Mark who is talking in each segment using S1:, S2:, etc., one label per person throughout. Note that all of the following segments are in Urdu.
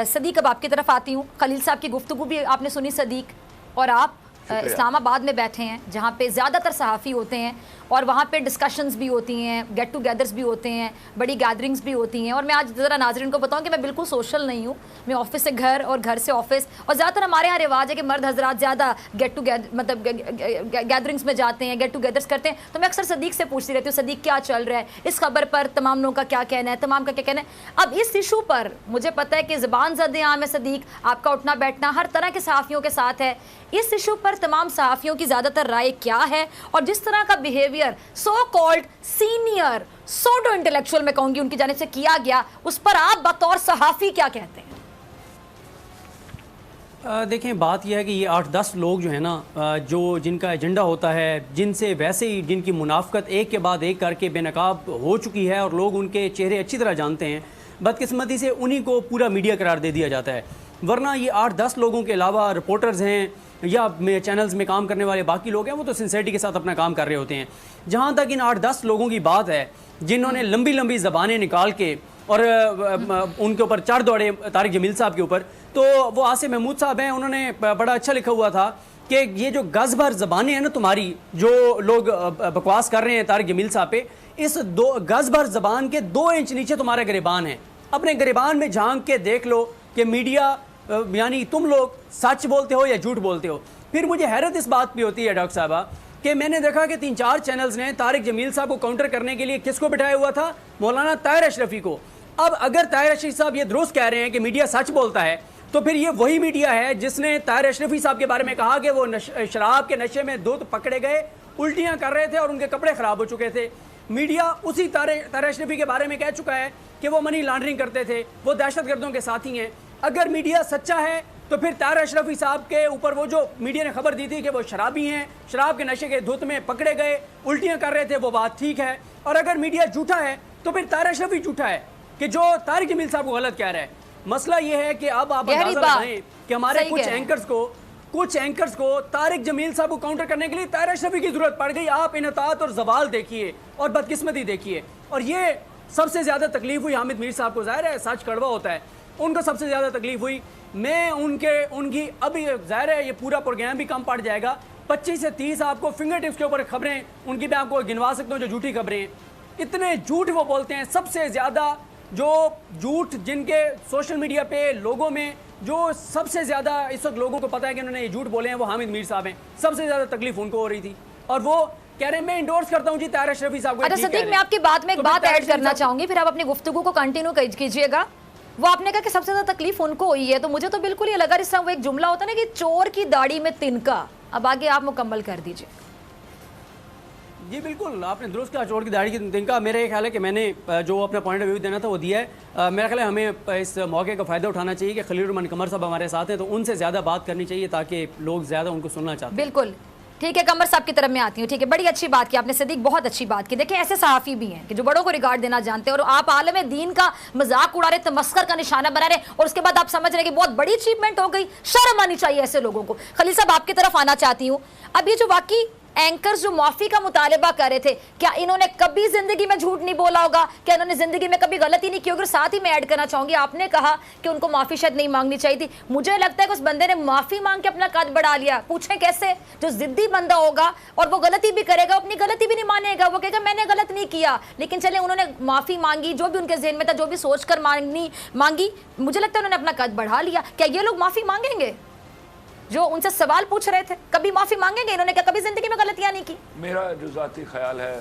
S1: صدیق اب آپ کی طرف آتی ہوں. خلیل صاحب کی گفتگو بھی آپ نے سنی صدیق, اور آپ اسلام آباد میں بیٹھے ہیں جہاں پہ زیادہ تر صحافی ہوتے ہیں اور وہاں پہ ڈسکشنز بھی ہوتی ہیں, گیٹ ٹو گیدرز بھی ہوتے ہیں, بڑی گیدرنگز بھی ہوتی ہیں. اور میں آج ذرا ناظرین کو بتاؤں کہ میں بالکل سوشل نہیں ہوں, میں آفس سے گھر اور گھر سے آفس, اور زیادہ تر ہمارے یہاں رواج ہے کہ مرد حضرات زیادہ گیٹ ٹو مطلب گیدرنگز میں جاتے ہیں, گیٹ ٹو گیدرز کرتے ہیں. تو میں اکثر صدیق سے پوچھتی رہتی ہوں صدیق کیا چل رہا ہے, اس خبر پر تمام لوگوں کا کیا کہنا ہے, تمام کا کیا کہنا ہے. اب اس ایشو پر مجھے پتہ ہے کہ زبان زد عام ہے صدیق, آپ کا اٹھنا بیٹھنا ہر طرح کے صحافیوں کے ساتھ ہے. اس ایشو پر تمام صحافیوں کی زیادہ تر رائے کیا ہے, اور جس طرح کا behaviour so called senior pseudo intellectual میں کہوں گی ان کی جانب سے کیا گیا, اس پر آپ بطور صحافی کیا کہتے ہیں؟
S2: دیکھیں بات یہ ہے کہ یہ 8-10 لوگ جو ہیں نا, جو جن کا ایجنڈا ہوتا ہے, جن سے ویسے ہی جن کی منافقت ایک کے بعد ایک کر کے بے نقاب ہو چکی ہے اور لوگ ان کے چہرے اچھی طرح جانتے ہیں, بدقسمتی سے انہی کو پورا میڈیا قرار دے دیا جاتا ہے. ورنہ یہ 8-10 لوگوں کے علاوہ رپورٹرز ہیں یا چینلز میں کام کرنے والے باقی لوگ ہیں, وہ تو سنسیریٹی کے ساتھ اپنا کام کر رہے ہوتے ہیں. جہاں تک ان 8-10 لوگوں کی بات ہے جنہوں نے لمبی لمبی زبانیں نکال کے اور ان کے اوپر چڑھ دوڑے طارق جمیل صاحب کے اوپر, تو وہ آصف محمود صاحب ہیں, انہوں نے بڑا اچھا لکھا ہوا تھا کہ یہ جو گز بھر زبانیں ہیں نا تمہاری, جو لوگ بکواس کر رہے ہیں طارق جمیل صاحب پہ, اس گز بھر زبان کے 2 انچ نیچے تمہارا گریبان ہے. اپنے گریبان میں جھانک کے دیکھ لو کہ میڈیا یعنی تم لوگ سچ بولتے ہو یا جھوٹ بولتے ہو. پھر مجھے حیرت اس بات پہ ہوتی ہے ڈاکٹر صاحبہ کہ میں نے دیکھا کہ 3-4 چینلز نے طارق جمیل صاحب کو کاؤنٹر کرنے کے لیے کس کو بٹھایا ہوا تھا, مولانا طاہر اشرفی کو. اب اگر طاہر اشرفی صاحب یہ درست کہہ رہے ہیں کہ میڈیا سچ بولتا ہے, تو پھر یہ وہی میڈیا ہے جس نے طاہر اشرفی صاحب کے بارے میں کہا کہ وہ شراب کے نشے میں دودھ پکڑے گئے, الٹیاں کر رہے تھے اور ان کے کپڑے خراب ہو چکے تھے. میڈیا اسی طاہر اشرفی کے بارے میں کہہ چکا ہے کہ وہ منی لانڈرنگ کرتے تھے, وہ دہشت گردوں کے ساتھی ہیں. اگر میڈیا سچا ہے تو پھر طاہر اشرفی صاحب کے اوپر وہ جو میڈیا نے خبر دی تھی کہ وہ شرابی ہیں, شراب کے نشے کے دھت میں پکڑے گئے, الٹیاں کر رہے تھے, وہ بات ٹھیک ہے. اور اگر میڈیا جھوٹا ہے تو پھر طاہر اشرفی جھوٹا ہے کہ جو طارق جمیل صاحب کو غلط کہہ رہا ہے. مسئلہ یہ ہے کہ اب آپ اندازہ لگائیں کہ ہمارے کچھ اینکرز کو طارق جمیل صاحب کو کاؤنٹر کرنے کے لیے طاہر اشرفی کی ضرورت پڑ گئی. آپ انحطاط اور زوال دیکھیے اور بدقسمتی دیکھیے. اور یہ سب سے زیادہ تکلیف ہوئی حامد میر صاحب کو, ظاہر ہے سچ کڑوا ہوتا ہے, ان کو سب سے زیادہ تکلیف ہوئی. میں ان کی ابھی ظاہر ہے یہ پورا پروگرام بھی کم پڑ جائے گا, 25 سے 30 آپ کو فنگر ٹپس کے اوپر خبریں ان کی میں آپ کو گنوا سکتا ہوں جو جھوٹی خبریں ہیں. اتنے جھوٹ وہ بولتے ہیں. سب سے زیادہ جو جھوٹ جن کے سوشل میڈیا پہ لوگوں میں جو سب سے زیادہ اس وقت لوگوں کو پتا ہے کہ انہوں نے یہ جھوٹ بولے ہیں, وہ حامد میر صاحب ہیں. سب سے زیادہ تکلیف ان کو ہو رہی تھی اور وہ کہہ رہے ہیں میں انڈورس کرتا ہوں جی طاہر اشرفی صاحب کو.
S1: اچھا صدیق, میں آپ کی بات میں ایک بات ایڈ کرنا چاہوں گی, پھر آپ اپنی گفتگو کو کنٹینیو کیجئے گا. وہ آپ نے کہا کہ سب سے زیادہ تکلیف ان کو ہوئی ہے, تو مجھے تو بالکل یہ لگا اس طرح وہ ایک جملہ ہوتا ہے نا کہ چور کی داڑھی میں تنکا. اب آگے آپ مکمل کر دیجئے.
S2: جی بالکل آپ نے درست کہا, چور کی داڑھی کی تنکا. میرا یہ خیال ہے کہ میں نے جو اپنا پوائنٹ آف ویو دینا تھا وہ دیا ہے. میرا خیال ہے ہمیں اس موقع کا فائدہ اٹھانا چاہیے کہ خلیل الرحمان قمر صاحب ہمارے ساتھ ہیں, تو ان سے زیادہ بات کرنی چاہیے تاکہ لوگ زیادہ ان کو سننا چاہتے ہیں.
S1: بالکل ٹھیک ہے, قمر صاحب کی طرف میں آتی ہوں. ٹھیک ہے, بڑی اچھی بات کی آپ نے صدیق, بہت اچھی بات کی. دیکھیں ایسے صحافی بھی ہیں کہ جو بڑوں کو ریگارڈ دینا جانتے ہیں, اور آپ عالم دین کا مذاق اڑا رہے, تمسخر کا نشانہ بنا رہے, اور اس کے بعد آپ سمجھ رہے ہیں کہ بہت بڑی اچیومنٹ ہو گئی. شرم آنی چاہیے ایسے لوگوں کو. خلیل صاحب آپ کی طرف آنا چاہتی ہوں. اب یہ جو واقعی اینکرز جو معافی کا مطالبہ کر رہے تھے, کیا انہوں نے کبھی زندگی میں جھوٹ نہیں بولا ہوگا؟ کیا انہوں نے زندگی میں کبھی غلطی نہیں کی ہوگی؟ اور ساتھ ہی میں ایڈ کرنا چاہوں گی, آپ نے کہا کہ ان کو معافی شاید نہیں مانگنی چاہیے تھی. مجھے لگتا ہے کہ اس بندے نے معافی مانگ کے اپنا قد بڑھا لیا. پوچھیں کیسے؟ جو ضدی بندہ ہوگا اور وہ غلطی بھی کرے گا, اپنی غلطی بھی نہیں مانے گا, وہ کہے گا میں نے غلط نہیں کیا. لیکن چلے انہوں نے معافی مانگی, جو بھی ان کے ذہن میں تھا, جو بھی سوچ کر مانگی, مجھے لگتا ہے انہوں نے اپنا قد بڑھا لیا. کیا یہ لوگ معافی مانگیں گے جو ان سے سوال پوچھ رہے تھے؟ کبھی معافی مانگیں گے؟ انہوں نے کیا کبھی زندگی میں غلطیاں نہیں کی؟
S3: میرا جو ذاتی خیال ہے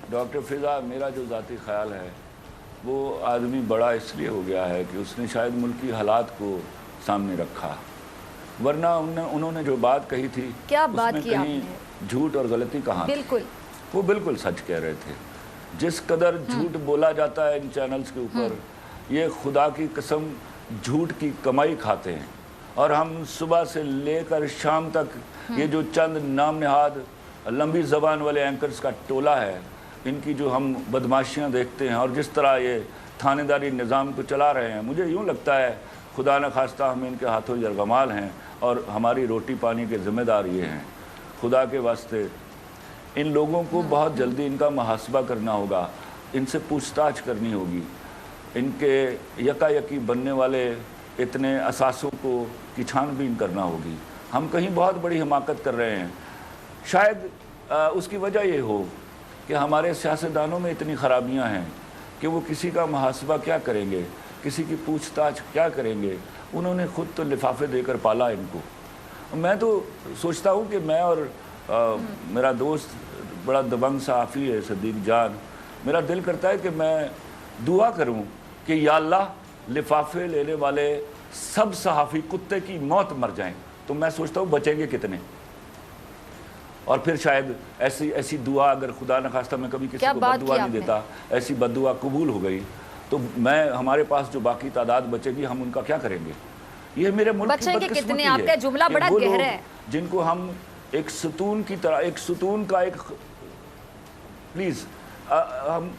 S3: ڈاکٹر فضا, میرا جو ذاتی خیال ہے وہ آدمی بڑا اس لیے ہو گیا ہے کہ اس نے شاید ملکی حالات کو سامنے رکھا, ورنہ انہوں نے جو بات کہی تھی
S1: کیا بات
S3: اس میں
S1: کی آپ
S3: کہیں
S1: نے؟
S3: جھوٹ اور غلطی کہاں تھی؟
S1: بالکل
S3: وہ بالکل سچ کہہ رہے تھے. جس قدر جھوٹ بولا جاتا ہے ان چینلز کے اوپر, یہ خدا کی قسم جھوٹ کی کمائی کھاتے ہیں. اور ہم صبح سے لے کر شام تک یہ جو چند نام نہاد لمبی زبان والے اینکرز کا ٹولہ ہے, ان کی جو ہم بدماشیاں دیکھتے ہیں اور جس طرح یہ تھانے داری نظام کو چلا رہے ہیں, مجھے یوں لگتا ہے خدا نہ خواستہ ہم ان کے ہاتھوں یرغمال ہیں اور ہماری روٹی پانی کے ذمہ دار یہ ہیں. خدا کے واسطے ان لوگوں کو بہت جلدی ان کا محاسبہ کرنا ہوگا, ان سے پوچھ تاچھ کرنی ہوگی. ان کے یکایکی بننے والے اتنے اثاثوں کو کی چھان بین کرنا ہوگی. ہم کہیں بہت بڑی حماقت کر رہے ہیں. شاید اس کی وجہ یہ ہو کہ ہمارے سیاستدانوں میں اتنی خرابیاں ہیں کہ وہ کسی کا محاسبہ کیا کریں گے, کسی کی پوچھ تاچھ کیا کریں گے. انہوں نے خود تو لفافے دے کر پالا ان کو. میں تو سوچتا ہوں کہ میں اور میرا دوست بڑا دبنگ صحافی ہے صدیق جان, میرا دل کرتا ہے کہ میں دعا کروں کہ یا اللہ لفافے لینے والے سب صحافی کتے کی موت مر جائیں. تو میں سوچتا ہوں بچیں گے کتنے. اور پھر شاید ایسی دعا اگر خدا نخواستہ میں کبھی کسی کو بد دعا نہیں دیتا, ایسی بد دعا قبول ہو گئی تو ہمارے پاس جو باقی تعداد بچے گی ہم ان کا کیا کریں گے. یہ میرے ملک کی بدقسمتی ہے.
S1: آپ کا جملہ بڑا گہرا ہے.
S3: جن کو ہم ایک ستون کی طرح, ایک ستون کا ایک, پلیز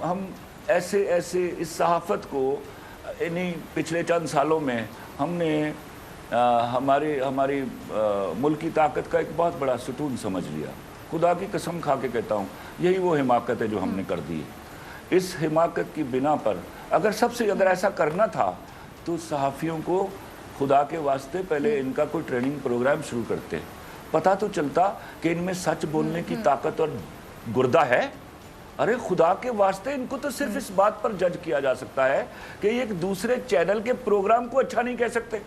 S3: ہم ایسے اس صحافت کو انہی پچھلے چند سالوں میں ہم نے ہماری ملک کی طاقت کا ایک بہت بڑا ستون سمجھ لیا. خدا کی قسم کھا کے کہتا ہوں یہی وہ حماقت ہے جو ہم نے کر دی. اس حماقت کی بنا پر اگر ایسا کرنا تھا تو صحافیوں کو خدا کے واسطے پہلے ان کا کوئی ٹریننگ پروگرام شروع کرتے, پتہ تو چلتا کہ ان میں سچ بولنے کی طاقت اور گردہ ہے. ارے خدا کے واسطے ان کو تو صرف اس بات پر جج کیا جا سکتا ہے کہ یہ ایک دوسرے چینل کے پروگرام کو اچھا نہیں کہہ سکتے.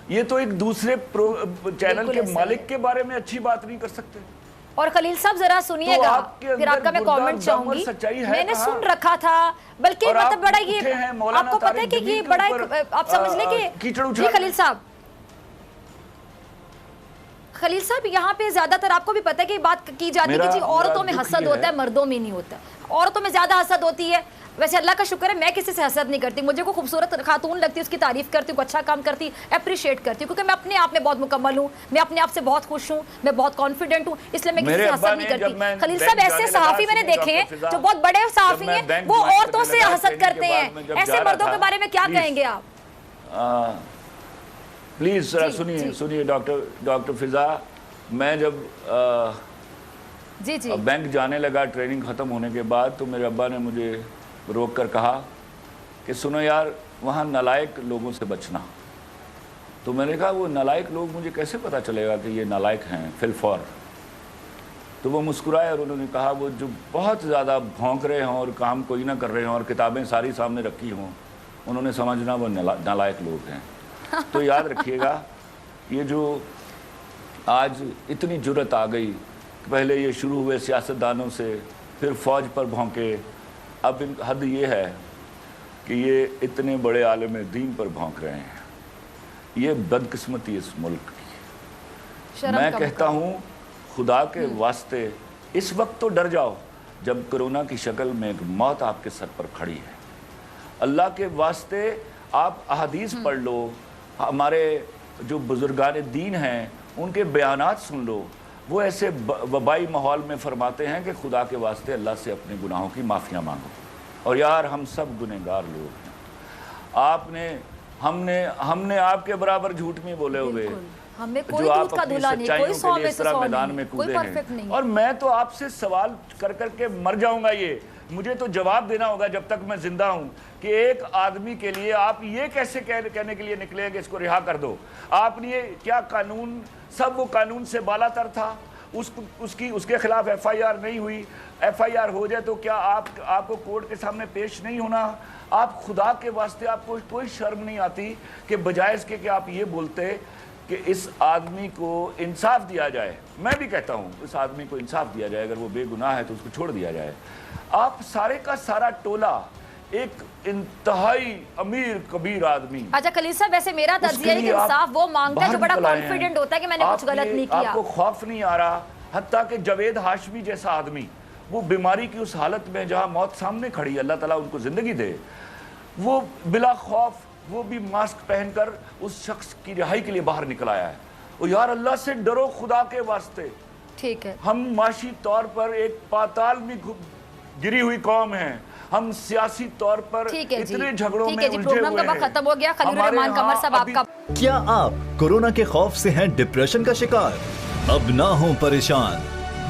S3: یہ تو ایک دوسرے چینل کے مالک کے بارے میں اچھی بات نہیں کر سکتے.
S1: اور خلیل صاحب ذرا سنیے گا, پھر آپ کا میں کامنٹ چاہوں گی. میں نے سن رکھا تھا, بلکہ مطلب بڑا یہ آپ کو پتہ ہے کہ یہ بڑا آپ سمجھ لیں کہ جی خلیل صاحب یہاں پہ زیادہ تر آپ کو بھی پتہ ہے کہ بات کی جاتی ہے کہ جی عورتوں میں حسد ہوتا ہے, مردوں میں نہیں ہوتا. عورتوں میں زیادہ حسد ہوتی ہے. ویسے اللہ کا شکر ہے میں کسی سے حسد نہیں کرتی. مجھے کوئی خوبصورت خاتون لگتی ہے اس کی تعریف کرتی ہوں, کوئی اچھا کام کرتی اپریشیٹ کرتی ہوں, کیونکہ میں اپنے آپ میں بہت مکمل ہوں, میں اپنے آپ سے بہت خوش ہوں, میں بہت کانفیڈنٹ ہوں, اس لیے میں کسی سے حسد نہیں کرتی. خلیل صاحب ایسے صحافی میں نے دیکھے ہیں جو بہت بڑے صحافی ہیں, وہ عورتوں سے حسد کرتے ہیں. ایسے مردوں کے بارے میں کیا کہیں گے آپ؟
S3: پلیز سنیے ڈاکٹر فضا. میں جب بینک جانے لگا ٹریننگ ختم ہونے کے بعد تو میرے ابا نے مجھے روک کر کہا کہ سنو یار وہاں نالائق لوگوں سے بچنا. تو میں نے کہا وہ نالائق لوگ مجھے کیسے پتہ چلے گا کہ یہ نالائق ہیں فی الفور. تو وہ مسکرائے اور انہوں نے کہا وہ جو بہت زیادہ بھونک رہے ہوں اور کام کوئی نہ کر رہے ہوں اور کتابیں ساری سامنے رکھی ہوں, انہوں نے سمجھنا وہ نالائق لوگ ہیں. تو یاد رکھیے گا یہ جو آج اتنی جرت آ گئی, پہلے یہ شروع ہوئے سیاستدانوں سے, پھر فوج پر بھونکے, اب حد یہ ہے کہ یہ اتنے بڑے عالم دین پر بھونک رہے ہیں. یہ بدقسمتی اس ملک کی. میں کہتا ہوں خدا کے واسطے اس وقت تو ڈر جاؤ جب کرونا کی شکل میں ایک موت آپ کے سر پر کھڑی ہے. اللہ کے واسطے آپ احادیث پڑھ لو, ہمارے جو بزرگان دین ہیں ان کے بیانات سن لو. وہ ایسے وبائی ماحول میں فرماتے ہیں کہ خدا کے واسطے اللہ سے اپنے گناہوں کی معافیاں مانگو. اور یار ہم سب گنہگار لوگ ہیں. ہم نے آپ کے برابر جھوٹ نہیں بولے ہوئے جو آپ اپنی سچائیوں کے لیے اس طرح میدان میں کودے ہیں. اور میں تو آپ سے سوال کر کے مر جاؤں گا. یہ مجھے تو جواب دینا ہوگا جب تک میں زندہ ہوں کہ ایک آدمی کے لیے آپ یہ کیسے کہنے کے لیے نکلے کہ اس کو رہا کر دو. آپ نے کیا قانون, سب وہ قانون سے بالا تر تھا, اس کے خلاف ایف آئی آر نہیں ہوئی. ایف آئی آر ہو جائے تو کیا آپ کو کورٹ کے سامنے پیش نہیں ہونا؟ آپ خدا کے واسطے آپ کو کوئی شرم نہیں آتی کہ بجائے اس کے کہ آپ یہ بولتے کہ اس آدمی کو انصاف دیا جائے. میں بھی کہتا ہوں اس آدمی کو انصاف دیا جائے, اگر وہ بے گناہ ہے تو اس کو چھوڑ دیا جائے. آپ سارے کا سارا ٹولہ ایک انتہائی امیر کبیر آدمی.
S1: اچھا خلیل صاحب ویسے میرا تجزیہ ہے کہ انصاف وہ مانگتا ہے جو بڑا کانفیڈنٹ ہوتا ہے کہ میں نے کچھ غلط نہیں کیا.
S3: آپ کو خوف نہیں آ رہا, حتیٰ کہ جاوید ہاشمی جیسا آدمی وہ بیماری کی اس حالت میں جہاں موت سامنے کھڑی, اللہ تعالیٰ ان کو زندگی دے, وہ بلا خوف وہ بھی ماسک پہن کر اس شخص کی رہائی کے لیے باہر نکل آیا ہے. اور یار اللہ سے ڈرو خدا کے واسطے.
S1: ٹھیک ہے,
S3: ہم معاشی طور پر ایک پاتال میں گری ہوئی قوم ہیں, ہم سیاسی طور پر اتنے جھگڑوں میں الجھے ہوئے ہیں.
S1: ختم ہو گیا. خلیل الرحمان قمر صاحب آپ کا.
S4: کیا آپ کورونا کے خوف سے ہیں ڈپریشن کا شکار؟ اب نہ ہوں پریشان,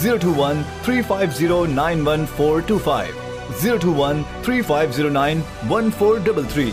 S4: 021-350-91425, 021-3509-1433।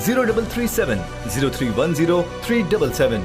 S4: 0337-0310-377